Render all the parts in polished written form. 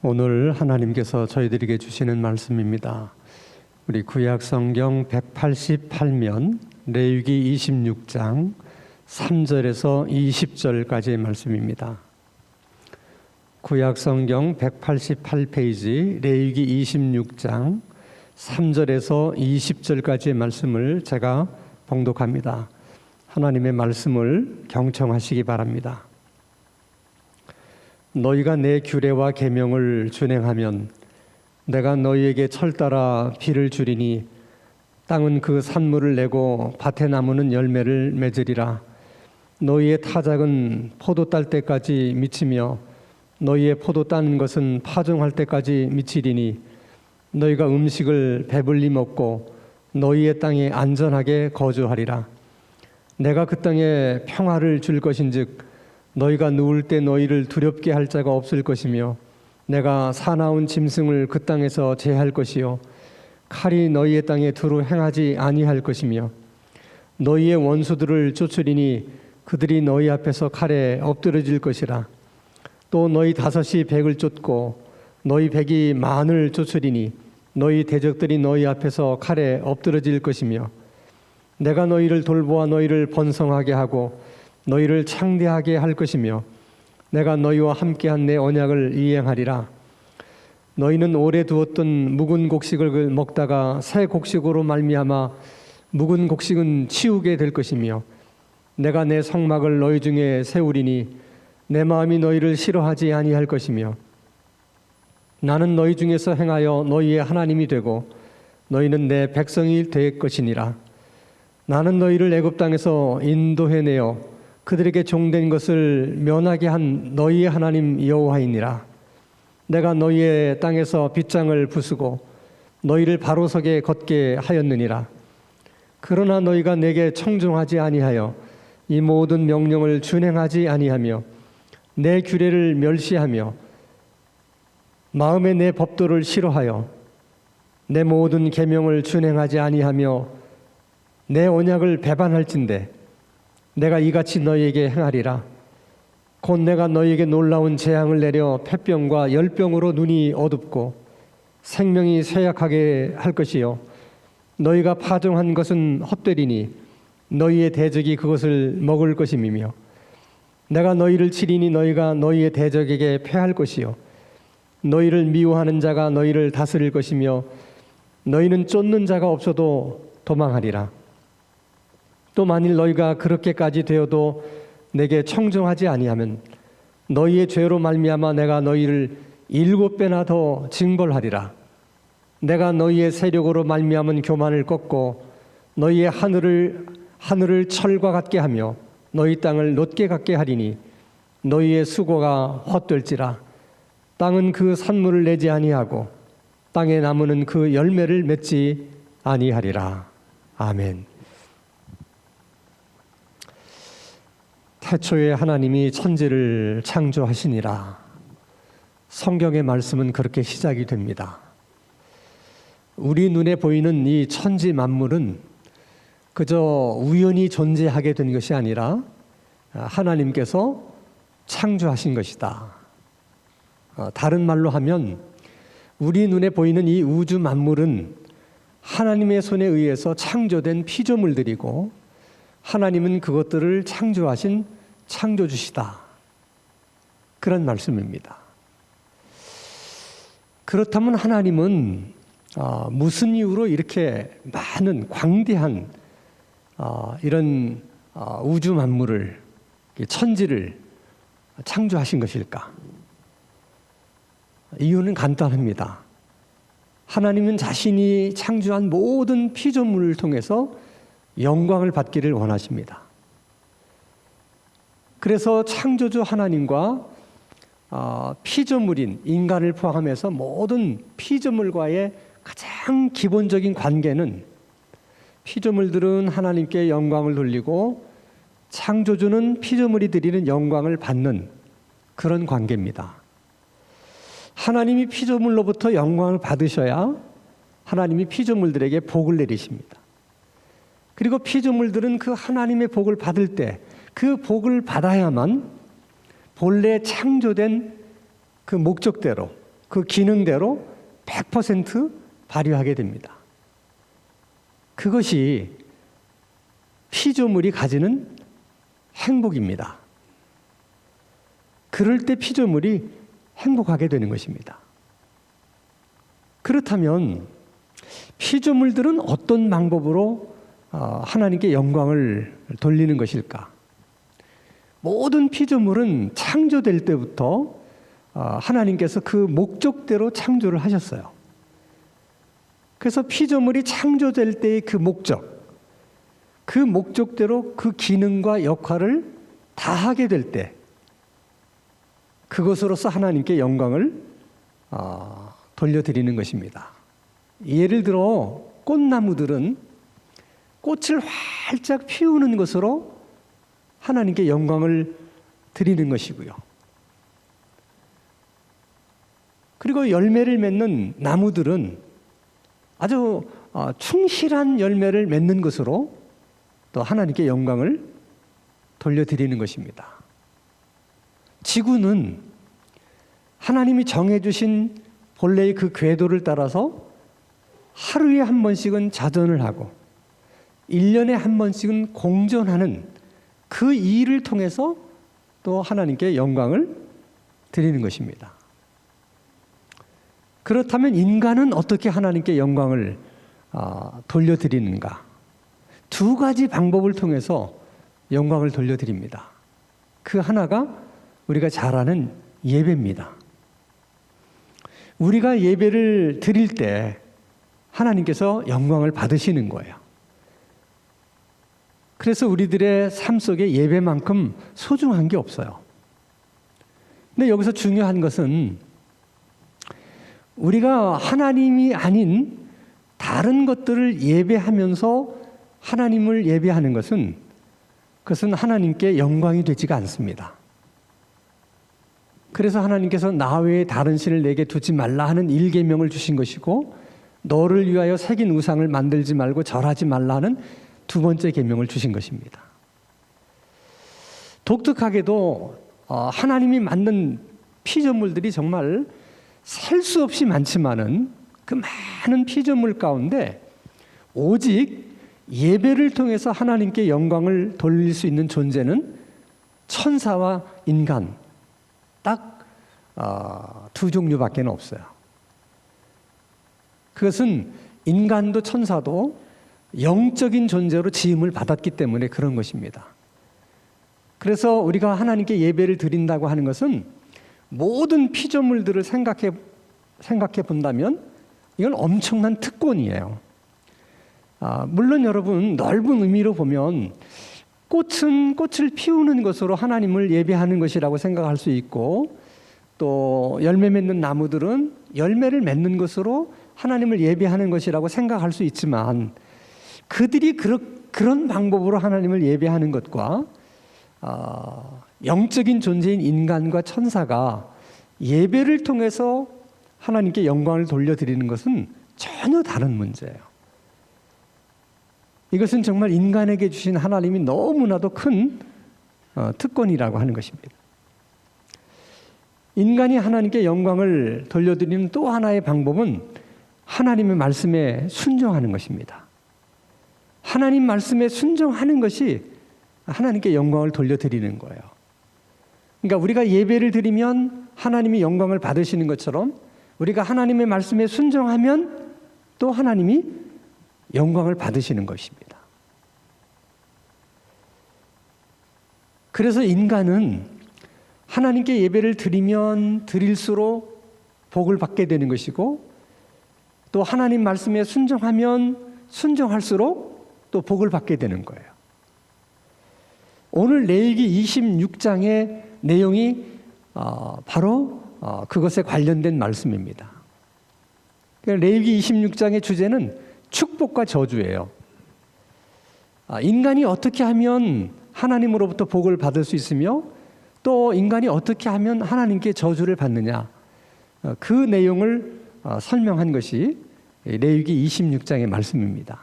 오늘 하나님께서 저희들에게 주시는 말씀입니다. 우리 구약성경 188면 레위기 26장 3절에서 20절까지의 말씀입니다. 구약성경 188페이지 레위기 26장 3절에서 20절까지의 말씀을 제가 봉독합니다. 하나님의 말씀을 경청하시기 바랍니다. 너희가 내 규례와 계명을 준행하면 내가 너희에게 철따라 비를 주리니 땅은 그 산물을 내고 밭의 나무는 열매를 맺으리라. 너희의 타작은 포도 딸 때까지 미치며 너희의 포도 따는 것은 파종할 때까지 미치리니 너희가 음식을 배불리 먹고 너희의 땅에 안전하게 거주하리라. 내가 그 땅에 평화를 줄 것인즉 너희가 누울 때 너희를 두렵게 할 자가 없을 것이며 내가 사나운 짐승을 그 땅에서 제할 것이요 칼이 너희의 땅에 두루 행하지 아니할 것이며 너희의 원수들을 쫓으리니 그들이 너희 앞에서 칼에 엎드러질 것이라. 또 너희 다섯이 백을 쫓고 너희 백이 만을 쫓으리니 너희 대적들이 너희 앞에서 칼에 엎드러질 것이며 내가 너희를 돌보아 너희를 번성하게 하고 너희를 창대하게 할 것이며 내가 너희와 함께한 내 언약을 이행하리라. 너희는 오래 두었던 묵은 곡식을 먹다가 새 곡식으로 말미암아 묵은 곡식은 치우게 될 것이며 내가 내 성막을 너희 중에 세우리니 내 마음이 너희를 싫어하지 아니할 것이며 나는 너희 중에서 행하여 너희의 하나님이 되고 너희는 내 백성이 될 것이니라. 나는 너희를 애굽 땅에서 인도해내어 그들에게 종된 것을 면하게 한 너희의 하나님 여호와이니라. 내가 너희의 땅에서 빗장을 부수고 너희를 바로 서게 걷게 하였느니라. 그러나 너희가 내게 청종하지 아니하여 이 모든 명령을 준행하지 아니하며 내 규례를 멸시하며 마음에 내 법도를 싫어하여 내 모든 계명을 준행하지 아니하며 내 언약을 배반할진대 내가 이같이 너희에게 행하리라. 곧 내가 너희에게 놀라운 재앙을 내려 폐병과 열병으로 눈이 어둡고 생명이 쇠약하게 할 것이요 너희가 파종한 것은 헛되리니 너희의 대적이 그것을 먹을 것임이며 내가 너희를 치리니 너희가 너희의 대적에게 패할 것이요 너희를 미워하는 자가 너희를 다스릴 것이며 너희는 쫓는 자가 없어도 도망하리라. 또 만일 너희가 그렇게까지 되어도 내게 청종하지 아니하면 너희의 죄로 말미암아 내가 너희를 7배나 더 징벌하리라. 내가 너희의 세력으로 말미암은 교만을 꺾고 너희의 하늘을 철과 같게 하며 너희 땅을 놋게 같게 하리니 너희의 수고가 헛될지라. 땅은 그 산물을 내지 아니하고 땅의 나무는 그 열매를 맺지 아니하리라. 아멘. 태초에 하나님이 천지를 창조하시니라. 성경의 말씀은 그렇게 시작이 됩니다. 우리 눈에 보이는 이 천지 만물은 그저 우연히 존재하게 된 것이 아니라 하나님께서 창조하신 것이다. 다른 말로 하면 우리 눈에 보이는 이 우주 만물은 하나님의 손에 의해서 창조된 피조물들이고 하나님은 그것들을 창조하신 창조주시다. 그런 말씀입니다. 그렇다면 하나님은 무슨 이유로 이렇게 많은 광대한 이런 우주 만물을 천지를 창조하신 것일까? 이유는 간단합니다. 하나님은 자신이 창조한 모든 피조물을 통해서 영광을 받기를 원하십니다. 그래서 창조주 하나님과 피조물인 인간을 포함해서 모든 피조물과의 가장 기본적인 관계는 피조물들은 하나님께 영광을 돌리고 창조주는 피조물이 드리는 영광을 받는 그런 관계입니다. 하나님이 피조물로부터 영광을 받으셔야 하나님이 피조물들에게 복을 내리십니다. 그리고 피조물들은 그 하나님의 복을 받을 때 그 복을 받아야만 본래 창조된 그 목적대로 그 기능대로 100% 발휘하게 됩니다. 그것이 피조물이 가지는 행복입니다. 그럴 때 피조물이 행복하게 되는 것입니다. 그렇다면 피조물들은 어떤 방법으로 하나님께 영광을 돌리는 것일까? 모든 피조물은 창조될 때부터 하나님께서 그 목적대로 창조를 하셨어요. 그래서 피조물이 창조될 때의 그 목적대로 그 기능과 역할을 다 하게 될 때 그것으로서 하나님께 영광을 돌려드리는 것입니다. 예를 들어 꽃나무들은 꽃을 활짝 피우는 것으로 하나님께 영광을 드리는 것이고요. 그리고 열매를 맺는 나무들은 아주 충실한 열매를 맺는 것으로 또 하나님께 영광을 돌려드리는 것입니다. 지구는 하나님이 정해주신 본래의 그 궤도를 따라서 하루에 한 번씩은 자전을 하고 1년에 한 번씩은 공전하는 그 일을 통해서 또 하나님께 영광을 드리는 것입니다. 그렇다면 인간은 어떻게 하나님께 영광을 돌려드리는가? 두 가지 방법을 통해서 영광을 돌려드립니다. 그 하나가 우리가 잘 아는 예배입니다. 우리가 예배를 드릴 때 하나님께서 영광을 받으시는 거예요. 그래서 우리들의 삶 속에 예배만큼 소중한 게 없어요. 근데 여기서 중요한 것은 우리가 하나님이 아닌 다른 것들을 예배하면서 하나님을 예배하는 것은 그것은 하나님께 영광이 되지가 않습니다. 그래서 하나님께서 나 외에 다른 신을 내게 두지 말라 하는 1계명을 주신 것이고 너를 위하여 새긴 우상을 만들지 말고 절하지 말라 하는 2번째 계명을 주신 것입니다. 독특하게도 하나님이 만든 피조물들이 정말 셀 수 없이 많지만은 그 많은 피조물 가운데 오직 예배를 통해서 하나님께 영광을 돌릴 수 있는 존재는 천사와 인간 딱 두 종류밖에 없어요. 그것은 인간도 천사도 영적인 존재로 지음을 받았기 때문에 그런 것입니다. 그래서 우리가 하나님께 예배를 드린다고 하는 것은 모든 피조물들을 생각해 본다면 이건 엄청난 특권이에요. 물론 여러분 넓은 의미로 보면 꽃은 꽃을 피우는 것으로 하나님을 예배하는 것이라고 생각할 수 있고 또 열매 맺는 나무들은 열매를 맺는 것으로 하나님을 예배하는 것이라고 생각할 수 있지만 그들이 그런 방법으로 하나님을 예배하는 것과 영적인 존재인 인간과 천사가 예배를 통해서 하나님께 영광을 돌려드리는 것은 전혀 다른 문제예요. 이것은 정말 인간에게 주신 하나님이 너무나도 큰 특권이라고 하는 것입니다. 인간이 하나님께 영광을 돌려드리는 또 하나의 방법은 하나님의 말씀에 순종하는 것입니다. 하나님 말씀에 순종하는 것이 하나님께 영광을 돌려드리는 거예요. 그러니까 우리가 예배를 드리면 하나님이 영광을 받으시는 것처럼 우리가 하나님의 말씀에 순종하면 또 하나님이 영광을 받으시는 것입니다. 그래서 인간은 하나님께 예배를 드리면 드릴수록 복을 받게 되는 것이고 또 하나님 말씀에 순종하면 순종할수록 또 복을 받게 되는 거예요. 오늘 레위기 26장의 내용이 바로 그것에 관련된 말씀입니다. 레위기 26장의 주제는 축복과 저주예요. 인간이 어떻게 하면 하나님으로부터 복을 받을 수 있으며 또 인간이 어떻게 하면 하나님께 저주를 받느냐 그 내용을 설명한 것이 레위기 26장의 말씀입니다.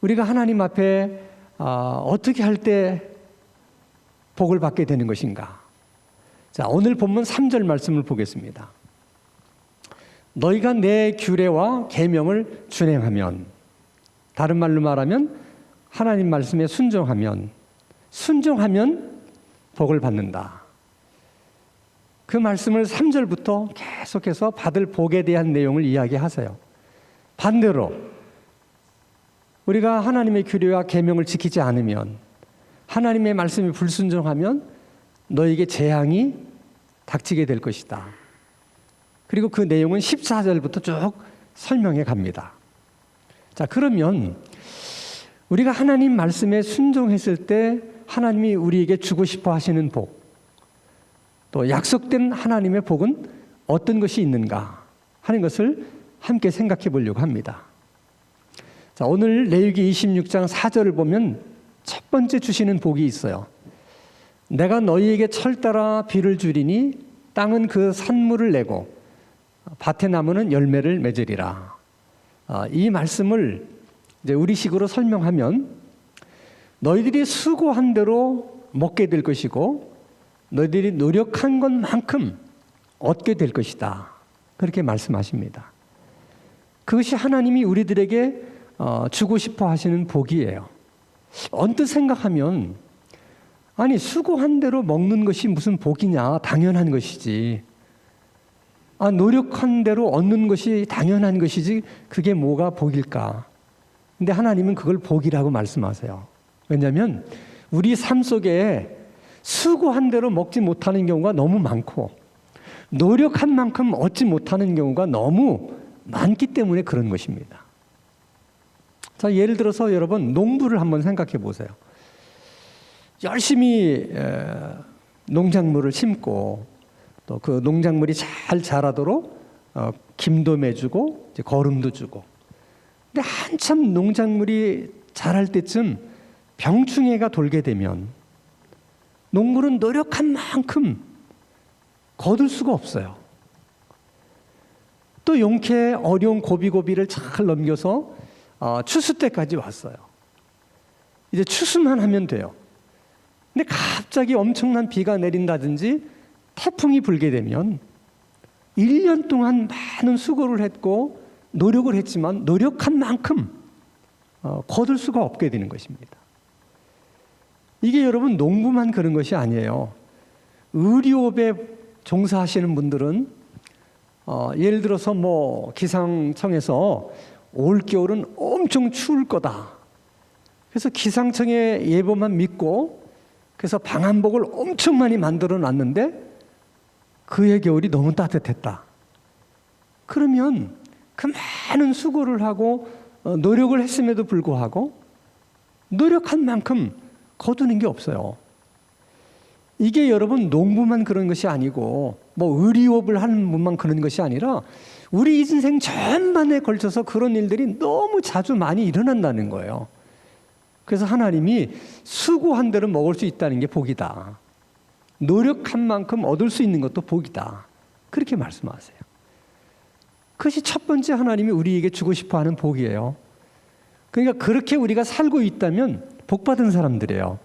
우리가 하나님 앞에 어떻게 할 때 복을 받게 되는 것인가? 자, 오늘 본문 3절 말씀을 보겠습니다. 너희가 내 규례와 계명을 준행하면, 다른 말로 말하면 하나님 말씀에 순종하면 복을 받는다. 그 말씀을 3절부터 계속해서 받을 복에 대한 내용을 이야기하세요. 반대로 우리가 하나님의 규례와 계명을 지키지 않으면, 하나님의 말씀에 불순종하면 너에게 재앙이 닥치게 될 것이다. 그리고 그 내용은 14절부터 쭉 설명해 갑니다. 자, 그러면 우리가 하나님 말씀에 순종했을 때 하나님이 우리에게 주고 싶어 하시는 복, 또 약속된 하나님의 복은 어떤 것이 있는가 하는 것을 함께 생각해 보려고 합니다. 자, 오늘 레위기 26장 4절을 보면 첫 번째 주시는 복이 있어요. 내가 너희에게 철 따라 비를 주리니 땅은 그 산물을 내고 밭의 나무는 열매를 맺으리라. 이 말씀을 이제 우리식으로 설명하면 너희들이 수고한 대로 먹게 될 것이고 너희들이 노력한 것만큼 얻게 될 것이다. 그렇게 말씀하십니다. 그것이 하나님이 우리들에게 주고 싶어 하시는 복이에요. 언뜻 생각하면 아니, 수고한 대로 먹는 것이 무슨 복이냐? 당연한 것이지. 노력한 대로 얻는 것이 당연한 것이지 그게 뭐가 복일까? 근데 하나님은 그걸 복이라고 말씀하세요. 왜냐하면 우리 삶 속에 수고한 대로 먹지 못하는 경우가 너무 많고 노력한 만큼 얻지 못하는 경우가 너무 많기 때문에 그런 것입니다. 자, 예를 들어서 여러분 농부를 한번 생각해 보세요. 열심히 농작물을 심고 또 그 농작물이 잘 자라도록 김도 매주고 이제 거름도 주고, 근데 한참 농작물이 자랄 때쯤 병충해가 돌게 되면 농부는 노력한 만큼 거둘 수가 없어요. 또 용케 어려운 고비고비를 잘 넘겨서 추수 때까지 왔어요. 이제 추수만 하면 돼요. 근데 갑자기 엄청난 비가 내린다든지 태풍이 불게 되면 1년 동안 많은 수고를 했고 노력을 했지만 노력한 만큼 거둘 수가 없게 되는 것입니다. 이게 여러분 농부만 그런 것이 아니에요. 의료업에 종사하시는 분들은 예를 들어서 뭐 기상청에서 올겨울은 엄청 추울 거다. 그래서 기상청의 예보만 믿고 그래서 방한복을 엄청 많이 만들어 놨는데 그해 겨울이 너무 따뜻했다. 그러면 그 많은 수고를 하고 노력을 했음에도 불구하고 노력한 만큼 거두는 게 없어요. 이게 여러분 농부만 그런 것이 아니고 뭐 의료업을 하는 분만 그런 것이 아니라 우리 인생 전반에 걸쳐서 그런 일들이 너무 자주 많이 일어난다는 거예요. 그래서 하나님이 수고한 대로 먹을 수 있다는 게 복이다. 노력한 만큼 얻을 수 있는 것도 복이다. 그렇게 말씀하세요. 그것이 첫 번째 하나님이 우리에게 주고 싶어 하는 복이에요. 그러니까 그렇게 우리가 살고 있다면 복받은 사람들이에요.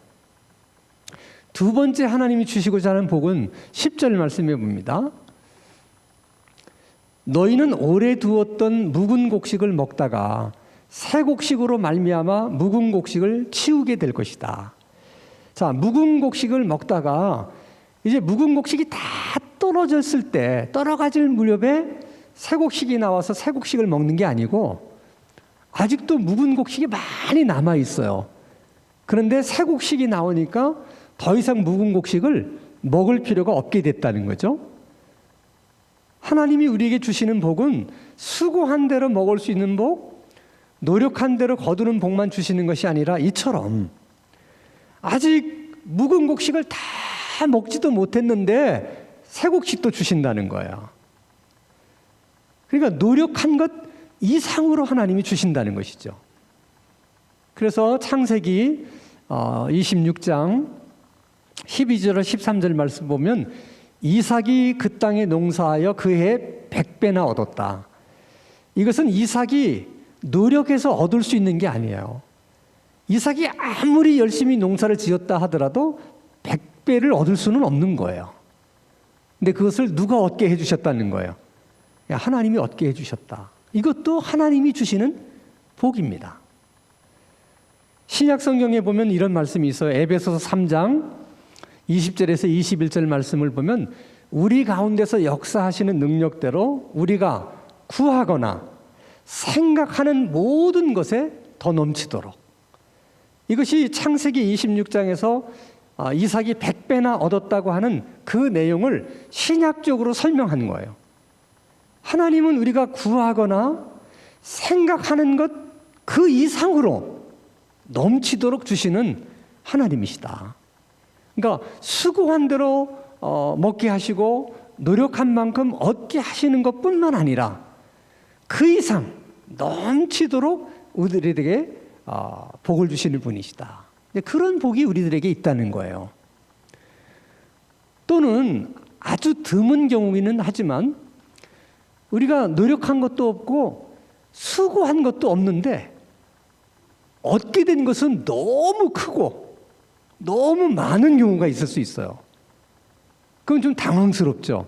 두 번째 하나님이 주시고자 하는 복은 10절 말씀해 봅니다. 너희는 오래 두었던 묵은 곡식을 먹다가 새 곡식으로 말미암아 묵은 곡식을 치우게 될 것이다. 자, 묵은 곡식을 먹다가 이제 묵은 곡식이 다 떨어졌을 때 떨어가질 무렵에 새 곡식이 나와서 새 곡식을 먹는 게 아니고 아직도 묵은 곡식이 많이 남아 있어요. 그런데 새 곡식이 나오니까 더 이상 묵은 곡식을 먹을 필요가 없게 됐다는 거죠. 하나님이 우리에게 주시는 복은 수고한 대로 먹을 수 있는 복, 노력한 대로 거두는 복만 주시는 것이 아니라 이처럼 아직 묵은 곡식을 다 먹지도 못했는데 새 곡식도 주신다는 거예요. 그러니까 노력한 것 이상으로 하나님이 주신다는 것이죠. 그래서 창세기 26장 12절 13절 말씀 보면 이삭이 그 땅에 농사하여 그해 100배나 얻었다. 이것은 이삭이 노력해서 얻을 수 있는 게 아니에요. 이삭이 아무리 열심히 농사를 지었다 하더라도 100배를 얻을 수는 없는 거예요. 근데 그것을 누가 얻게 해주셨다는 거예요? 하나님이 얻게 해주셨다. 이것도 하나님이 주시는 복입니다. 신약 성경에 보면 이런 말씀이 있어요. 에베소서 3장 20절에서 21절 말씀을 보면 우리 가운데서 역사하시는 능력대로 우리가 구하거나 생각하는 모든 것에 더 넘치도록. 이것이 창세기 26장에서 이삭이 100배나 얻었다고 하는 그 내용을 신약적으로 설명한 거예요. 하나님은 우리가 구하거나 생각하는 것 그 이상으로 넘치도록 주시는 하나님이시다. 그러니까 수고한 대로 먹게 하시고 노력한 만큼 얻게 하시는 것뿐만 아니라 그 이상 넘치도록 우리들에게 복을 주시는 분이시다. 그런 복이 우리들에게 있다는 거예요. 또는 아주 드문 경우이긴 하지만 우리가 노력한 것도 없고 수고한 것도 없는데 얻게 된 것은 너무 크고 너무 많은 경우가 있을 수 있어요. 그건 좀 당황스럽죠.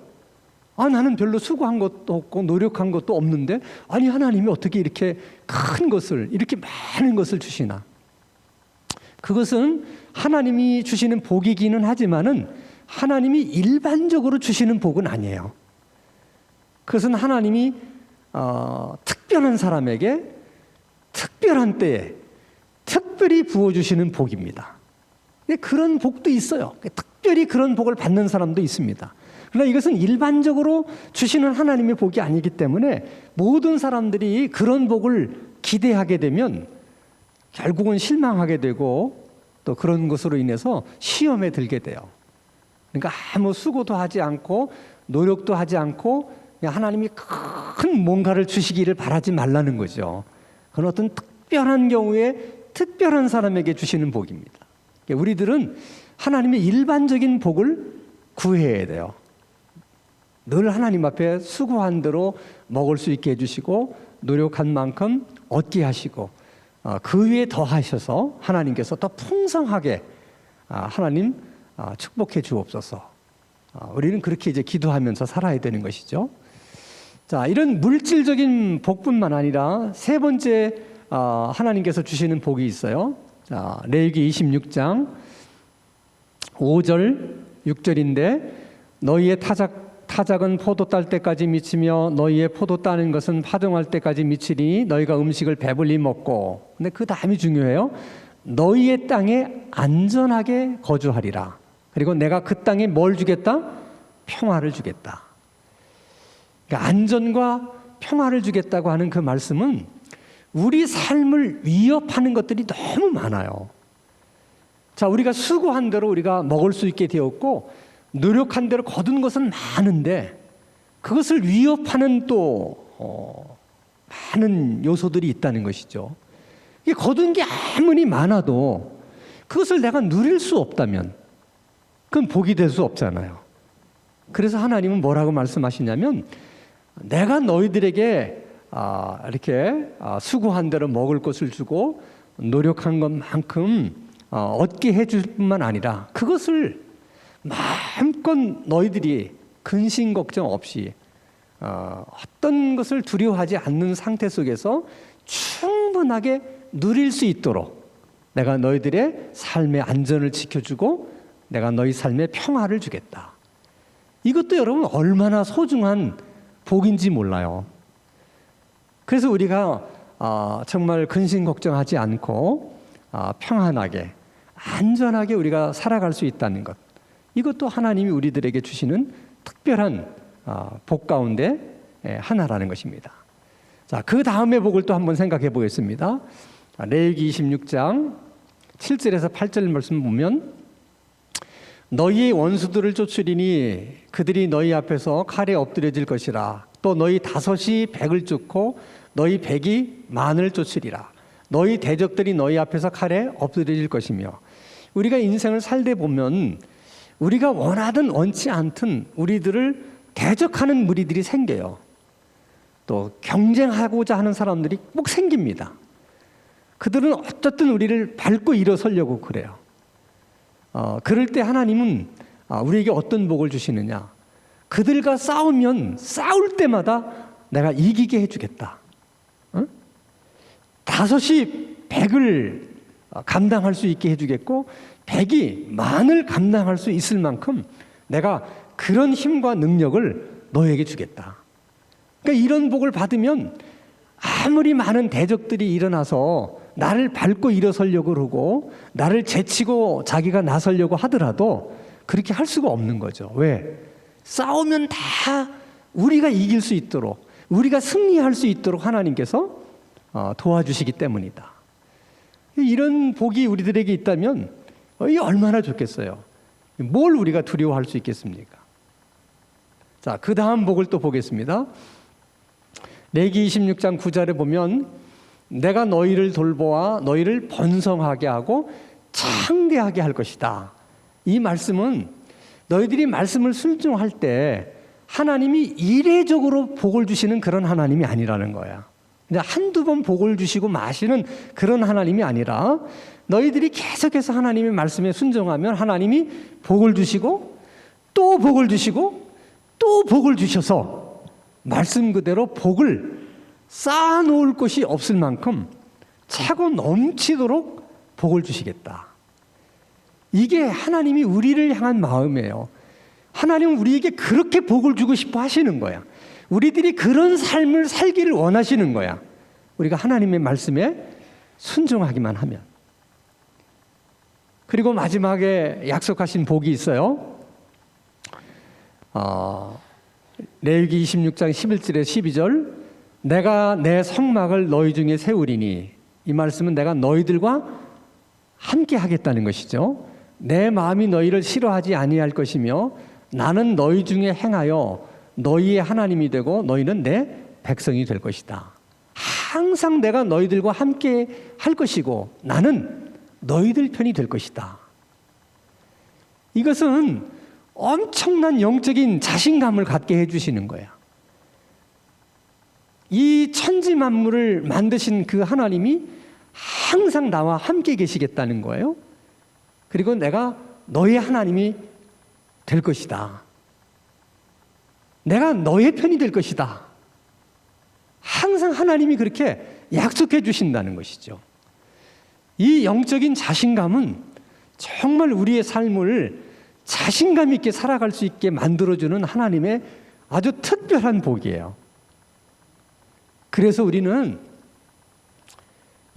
나는 별로 수고한 것도 없고 노력한 것도 없는데 아니 하나님이 어떻게 이렇게 큰 것을 이렇게 많은 것을 주시나. 그것은 하나님이 주시는 복이기는 하지만은 하나님이 일반적으로 주시는 복은 아니에요. 그것은 하나님이 특별한 사람에게 특별한 때에 특별히 부어주시는 복입니다. 그런 복도 있어요. 특별히 그런 복을 받는 사람도 있습니다. 그러나 이것은 일반적으로 주시는 하나님의 복이 아니기 때문에 모든 사람들이 그런 복을 기대하게 되면 결국은 실망하게 되고 또 그런 것으로 인해서 시험에 들게 돼요. 그러니까 아무 수고도 하지 않고 노력도 하지 않고 그냥 하나님이 큰 뭔가를 주시기를 바라지 말라는 거죠. 그건 어떤 특별한 경우에 특별한 사람에게 주시는 복입니다. 우리들은 하나님의 일반적인 복을 구해야 돼요. 늘 하나님 앞에 수고한 대로 먹을 수 있게 해주시고 노력한 만큼 얻게 하시고 그 위에 더하셔서 하나님께서 더 풍성하게 하나님 축복해 주옵소서. 우리는 그렇게 이제 기도하면서 살아야 되는 것이죠. 자, 이런 물질적인 복뿐만 아니라 세 번째 하나님께서 주시는 복이 있어요. 자, 레위기 26장 5절 6절인데 너희의 타작은 포도 딸 때까지 미치며 너희의 포도 따는 것은 파종할 때까지 미치니 너희가 음식을 배불리 먹고. 근데 그 다음이 중요해요. 너희의 땅에 안전하게 거주하리라. 그리고 내가 그 땅에 뭘 주겠다? 평화를 주겠다. 그러니까 안전과 평화를 주겠다고 하는 그 말씀은 우리 삶을 위협하는 것들이 너무 많아요. 자, 우리가 수고한 대로 우리가 먹을 수 있게 되었고 노력한 대로 거둔 것은 많은데 그것을 위협하는 또 많은 요소들이 있다는 것이죠. 이게 거둔 게 아무리 많아도 그것을 내가 누릴 수 없다면 그건 복이 될 수 없잖아요. 그래서 하나님은 뭐라고 말씀하시냐면 내가 너희들에게 이렇게 수고한 대로 먹을 것을 주고 노력한 것만큼 얻게 해줄 뿐만 아니라 그것을 마음껏 너희들이 근심 걱정 없이 어떤 것을 두려워하지 않는 상태 속에서 충분하게 누릴 수 있도록 내가 너희들의 삶의 안전을 지켜주고 내가 너희 삶의 평화를 주겠다. 이것도 여러분 얼마나 소중한 복인지 몰라요. 그래서 우리가 정말 근심 걱정하지 않고 평안하게 안전하게 우리가 살아갈 수 있다는 것, 이것도 하나님이 우리들에게 주시는 특별한 복 가운데 하나라는 것입니다. 자, 그 다음의 복을 또 한번 생각해 보겠습니다. 레위기 26장 7절에서 8절 말씀 보면 너희의 원수들을 쫓으리니 그들이 너희 앞에서 칼에 엎드려질 것이라. 또 너희 5이 100을 쫓고 너희 100이 10,000을 쫓으리라. 너희 대적들이 너희 앞에서 칼에 엎드려질 것이며. 우리가 인생을 살다 보면 우리가 원하든 원치 않든 우리들을 대적하는 무리들이 생겨요. 또 경쟁하고자 하는 사람들이 꼭 생깁니다. 그들은 어쨌든 우리를 밟고 일어서려고 그래요. 그럴 때 하나님은 우리에게 어떤 복을 주시느냐? 그들과 싸우면 싸울 때마다 내가 이기게 해주겠다. 5이 100을 감당할 수 있게 해주겠고 100이 만을 감당할 수 있을 만큼 내가 그런 힘과 능력을 너에게 주겠다. 그러니까 이런 복을 받으면 아무리 많은 대적들이 일어나서 나를 밟고 일어서려고 그러고 나를 제치고 자기가 나서려고 하더라도 그렇게 할 수가 없는 거죠. 왜? 싸우면 다 우리가 이길 수 있도록, 우리가 승리할 수 있도록 하나님께서 도와주시기 때문이다. 이런 복이 우리들에게 있다면 이 얼마나 좋겠어요. 뭘 우리가 두려워할 수 있겠습니까? 자, 그 다음 복을 또 보겠습니다. 레위기 26장 9절에 보면 내가 너희를 돌보아 너희를 번성하게 하고 창대하게 할 것이다. 이 말씀은 너희들이 말씀을 순종할 때 하나님이 이례적으로 복을 주시는 그런 하나님이 아니라는 거야. 한두 번 복을 주시고 마시는 그런 하나님이 아니라 너희들이 계속해서 하나님의 말씀에 순종하면 하나님이 복을 주시고 또 복을 주시고 또 복을 주셔서 말씀 그대로 복을 쌓아놓을 곳이 없을 만큼 차고 넘치도록 복을 주시겠다. 이게 하나님이 우리를 향한 마음이에요. 하나님은 우리에게 그렇게 복을 주고 싶어 하시는 거야. 우리들이 그런 삶을 살기를 원하시는 거야. 우리가 하나님의 말씀에 순종하기만 하면. 그리고 마지막에 약속하신 복이 있어요. 레위기 26장 11절에 12절 내가 내 성막을 너희 중에 세우리니, 이 말씀은 내가 너희들과 함께 하겠다는 것이죠. 내 마음이 너희를 싫어하지 아니할 것이며 나는 너희 중에 행하여 너희의 하나님이 되고 너희는 내 백성이 될 것이다. 항상 내가 너희들과 함께 할 것이고 나는 너희들 편이 될 것이다. 이것은 엄청난 영적인 자신감을 갖게 해주시는 거야. 이 천지 만물을 만드신 그 하나님이 항상 나와 함께 계시겠다는 거예요. 그리고 내가 너의 하나님이 될 것이다. 내가 너의 편이 될 것이다. 항상 하나님이 그렇게 약속해 주신다는 것이죠. 이 영적인 자신감은 정말 우리의 삶을 자신감 있게 살아갈 수 있게 만들어주는 하나님의 아주 특별한 복이에요. 그래서 우리는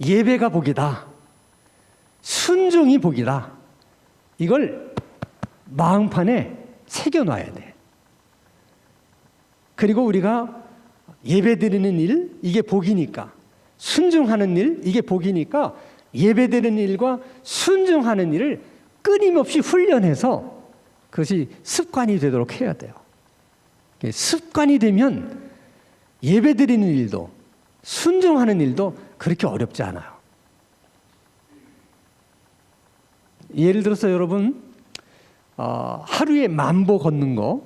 예배가 복이다, 순종이 복이다, 이걸 마음판에 새겨놔야 돼. 그리고 우리가 예배드리는 일, 이게 복이니까, 순종하는 일, 이게 복이니까 예배드리는 일과 순종하는 일을 끊임없이 훈련해서 그것이 습관이 되도록 해야 돼요. 습관이 되면 예배드리는 일도 순종하는 일도 그렇게 어렵지 않아요. 예를 들어서 여러분 하루에 10,000보 걷는 거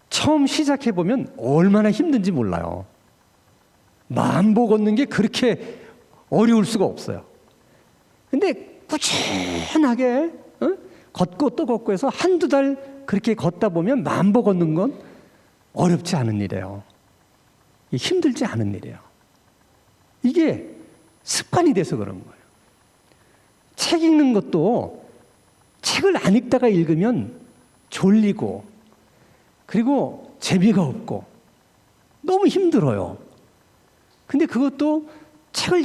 처음 시작해보면 얼마나 힘든지 몰라요. 10,000보 걷는 게 그렇게 어려울 수가 없어요. 근데 꾸준하게 걷고 또 걷고 해서 한두 달 그렇게 걷다 보면 10,000보 걷는 건 어렵지 않은 일이에요. 힘들지 않은 일이에요. 이게 습관이 돼서 그런 거예요. 책 읽는 것도 책을 안 읽다가 읽으면 졸리고 그리고 재미가 없고 너무 힘들어요. 근데 그것도 책을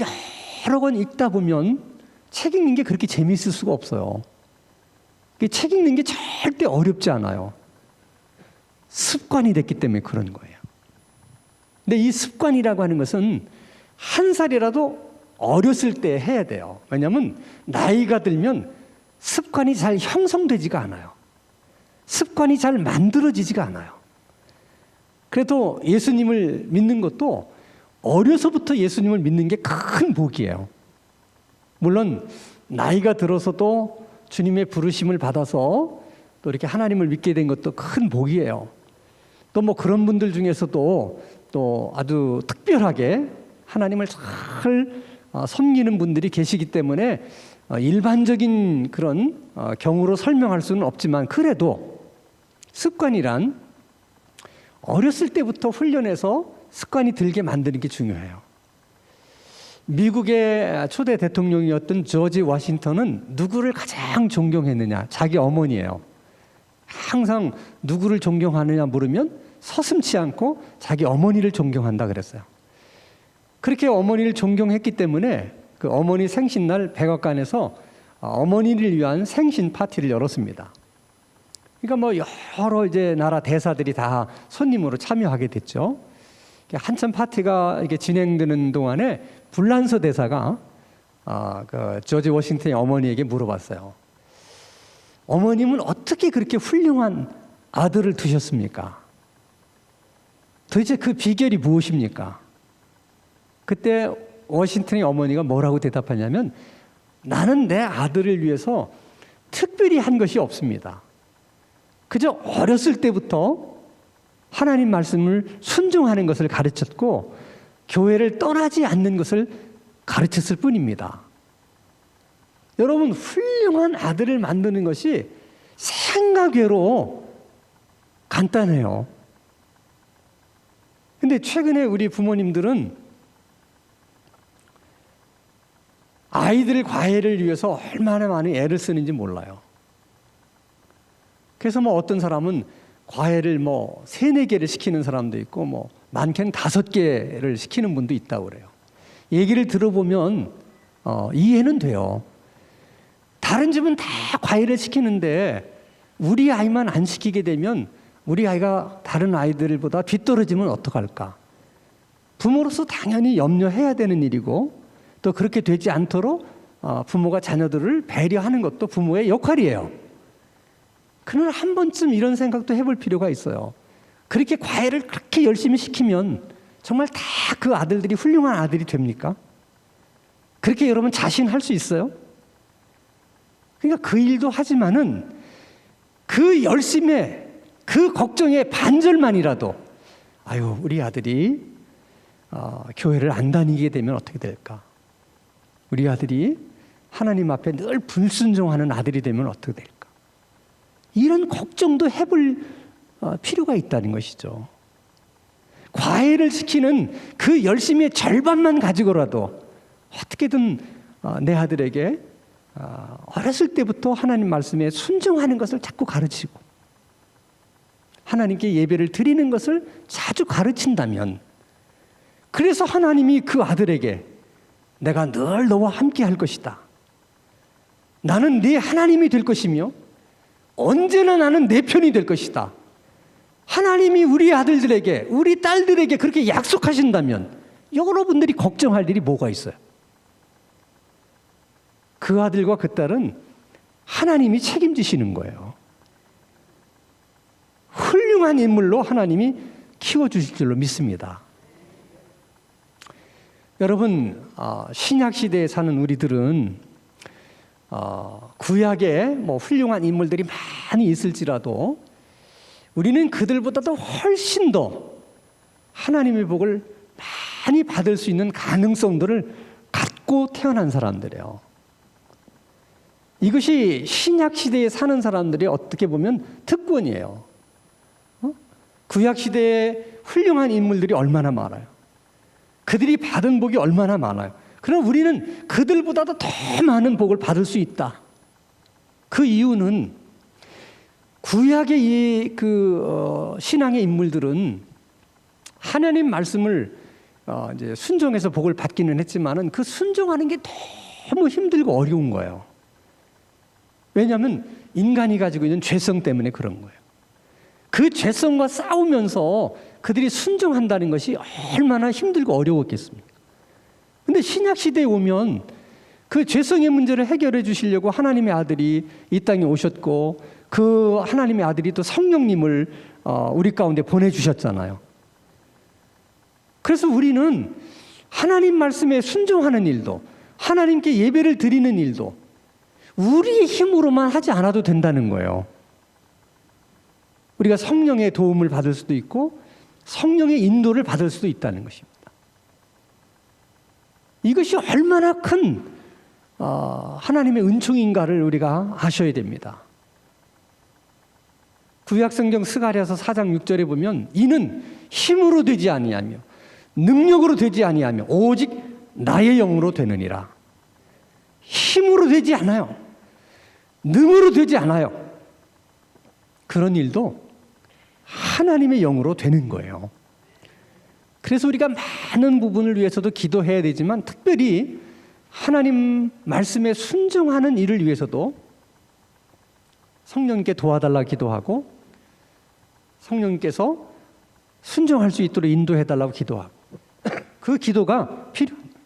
여러 권 읽다 보면 책 읽는 게 그렇게 재미있을 수가 없어요. 책 읽는 게 절대 어렵지 않아요. 습관이 됐기 때문에 그런 거예요. 근데 이 습관이라고 하는 것은 한 살이라도 어렸을 때 해야 돼요. 왜냐하면 나이가 들면 습관이 잘 형성되지가 않아요. 습관이 잘 만들어지지가 않아요. 그래도 예수님을 믿는 것도 어려서부터 예수님을 믿는 게 큰 복이에요. 물론 나이가 들어서도 주님의 부르심을 받아서 또 이렇게 하나님을 믿게 된 것도 큰 복이에요. 또 뭐 그런 분들 중에서도 또 아주 특별하게 하나님을 잘 섬기는 분들이 계시기 때문에 일반적인 그런 경우로 설명할 수는 없지만 그래도 습관이란 어렸을 때부터 훈련해서 습관이 들게 만드는 게 중요해요. 미국의 초대 대통령이었던 조지 워싱턴은 누구를 가장 존경했느냐? 자기 어머니예요. 항상 누구를 존경하느냐 물으면 서슴지 않고 자기 어머니를 존경한다 그랬어요. 그렇게 어머니를 존경했기 때문에 그 어머니 생신날 백악관에서 어머니를 위한 생신 파티를 열었습니다. 그러니까 뭐 여러 이제 나라 대사들이 다 손님으로 참여하게 됐죠. 한참 파티가 이렇게 진행되는 동안에 불란서 대사가 그 조지 워싱턴의 어머니에게 물어봤어요. 어머님은 어떻게 그렇게 훌륭한 아들을 두셨습니까? 도대체 그 비결이 무엇입니까? 그때 워싱턴의 어머니가 뭐라고 대답하냐면 나는 내 아들을 위해서 특별히 한 것이 없습니다. 그저 어렸을 때부터 하나님 말씀을 순종하는 것을 가르쳤고 교회를 떠나지 않는 것을 가르쳤을 뿐입니다. 여러분, 훌륭한 아들을 만드는 것이 생각외로 간단해요. 근데 최근에 우리 부모님들은 아이들 과외를 위해서 얼마나 많은 애를 쓰는지 몰라요. 그래서 뭐 어떤 사람은 과외를 뭐 3-4개를 시키는 사람도 있고 뭐 많게는 5개를 시키는 분도 있다고 그래요. 얘기를 들어보면 이해는 돼요. 다른 집은 다 과외를 시키는데 우리 아이만 안 시키게 되면 우리 아이가 다른 아이들보다 뒤떨어지면 어떡할까? 부모로서 당연히 염려해야 되는 일이고 또 그렇게 되지 않도록 부모가 자녀들을 배려하는 것도 부모의 역할이에요. 그러나 한 번쯤 이런 생각도 해볼 필요가 있어요. 그렇게 과외를 그렇게 열심히 시키면 정말 다 그 아들들이 훌륭한 아들이 됩니까? 그렇게 여러분 자신할 수 있어요? 그러니까 그 일도 하지만은 그 열심에 그 걱정의 반절만이라도 아유 우리 아들이 교회를 안 다니게 되면 어떻게 될까? 우리 아들이 하나님 앞에 늘 불순종하는 아들이 되면 어떻게 될까? 이런 걱정도 해볼 필요가 있다는 것이죠. 과외를 시키는 그 열심의 절반만 가지고라도 어떻게든 내 아들에게 어렸을 때부터 하나님 말씀에 순종하는 것을 자꾸 가르치고 하나님께 예배를 드리는 것을 자주 가르친다면 그래서 하나님이 그 아들에게 내가 늘 너와 함께 할 것이다. 나는 네 하나님이 될 것이며 언제나 나는 내 편이 될 것이다. 하나님이 우리 아들들에게 우리 딸들에게 그렇게 약속하신다면 여러분들이 걱정할 일이 뭐가 있어요? 그 아들과 그 딸은 하나님이 책임지시는 거예요. 훌륭한 인물로 하나님이 키워주실 줄로 믿습니다. 여러분, 신약시대에 사는 우리들은 구약에 뭐 훌륭한 인물들이 많이 있을지라도 우리는 그들보다도 훨씬 더 하나님의 복을 많이 받을 수 있는 가능성들을 갖고 태어난 사람들이에요. 이것이 신약시대에 사는 사람들이 어떻게 보면 특권이에요. 구약시대에 훌륭한 인물들이 얼마나 많아요. 그들이 받은 복이 얼마나 많아요. 그럼 우리는 그들보다도 더 많은 복을 받을 수 있다. 그 이유는 구약의 이 신앙의 인물들은 하나님 말씀을 이제 순종해서 복을 받기는 했지만은 그 순종하는 게 너무 힘들고 어려운 거예요. 왜냐하면 인간이 가지고 있는 죄성 때문에 그런 거예요. 그 죄성과 싸우면서 그들이 순종한다는 것이 얼마나 힘들고 어려웠겠습니까? 근데 신약 시대에 오면 그 죄성의 문제를 해결해 주시려고 하나님의 아들이 이 땅에 오셨고 그 하나님의 아들이 또 성령님을 우리 가운데 보내주셨잖아요. 그래서 우리는 하나님 말씀에 순종하는 일도 하나님께 예배를 드리는 일도 우리의 힘으로만 하지 않아도 된다는 거예요. 우리가 성령의 도움을 받을 수도 있고 성령의 인도를 받을 수도 있다는 것입니다. 이것이 얼마나 큰 하나님의 은총인가를 우리가 아셔야 됩니다. 구약성경 스가랴서 4장 6절에 보면 이는 힘으로 되지 아니하며 능력으로 되지 아니하며 오직 나의 영으로 되느니라. 힘으로 되지 않아요. 능으로 되지 않아요. 그런 일도 하나님의 영으로 되는 거예요. 그래서 우리가 많은 부분을 위해서도 기도해야 되지만 특별히 하나님 말씀에 순종하는 일을 위해서도 성령님께 도와달라 기도하고 성령님께서 순종할 수 있도록 인도해달라고 기도하고 그 기도가 필요합니다.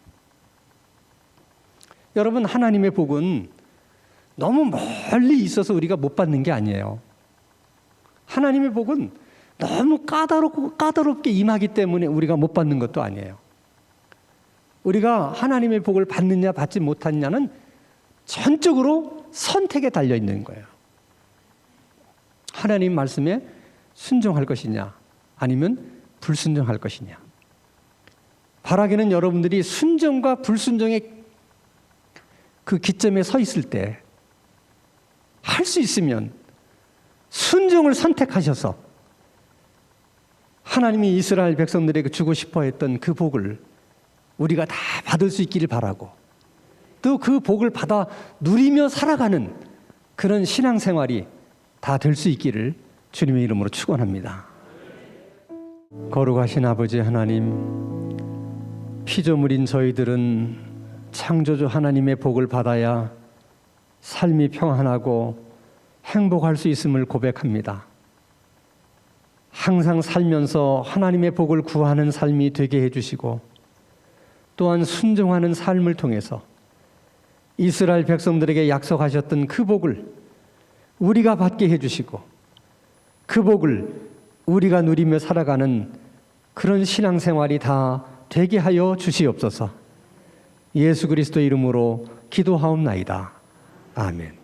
여러분, 하나님의 복은 너무 멀리 있어서 우리가 못 받는 게 아니에요. 하나님의 복은 너무 까다롭게 임하기 때문에 우리가 못 받는 것도 아니에요. 우리가 하나님의 복을 받느냐 받지 못하느냐는 전적으로 선택에 달려 있는 거예요. 하나님 말씀에 순종할 것이냐 아니면 불순종할 것이냐. 바라기는 여러분들이 순종과 불순종의 그 기점에 서 있을 때 할 수 있으면 순종을 선택하셔서 하나님이 이스라엘 백성들에게 주고 싶어 했던 그 복을 우리가 다 받을 수 있기를 바라고 또 그 복을 받아 누리며 살아가는 그런 신앙생활이 다 될 수 있기를 주님의 이름으로 축원합니다. 거룩하신 아버지 하나님, 피조물인 저희들은 창조주 하나님의 복을 받아야 삶이 평안하고 행복할 수 있음을 고백합니다. 항상 살면서 하나님의 복을 구하는 삶이 되게 해주시고 또한 순종하는 삶을 통해서 이스라엘 백성들에게 약속하셨던 그 복을 우리가 받게 해주시고 그 복을 우리가 누리며 살아가는 그런 신앙생활이 다 되게 하여 주시옵소서. 예수 그리스도 이름으로 기도하옵나이다. 아멘.